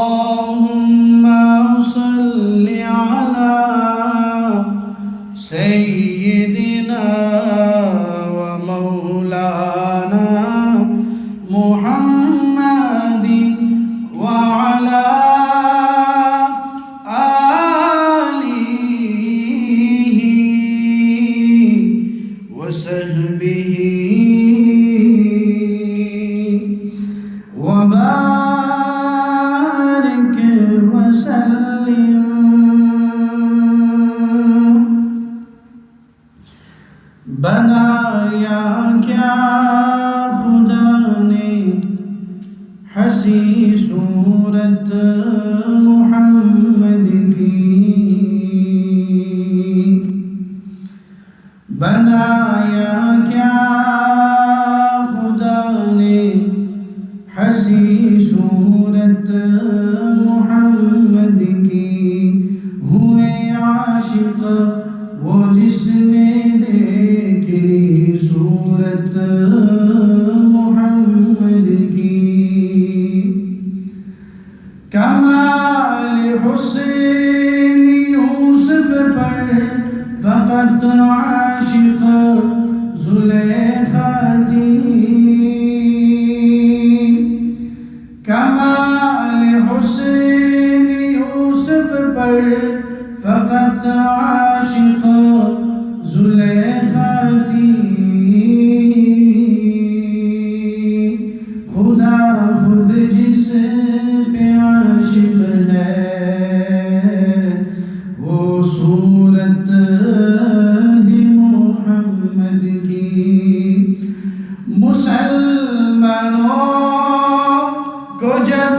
اللهم صل على سيدنا ومولانا محمد وعلى آله وصحبه وبارك وسلم. بنایا کیا خدا نے حسی صورت محمد کی، بنایا کیا خدا نے حسی صورت محمد کی. ہوئے عاشق وہ جس نے دیکھ لی صورت محمد کی. کمال حسین یوسف پر فقط عاشق زلیخا تھی. کمال حسین یوسف پر فقط عاشق زلیخا تھی. خدا خود جس پہ عاشق ہے وہ صورت ہے محمد کی. مسلمانوں کو جب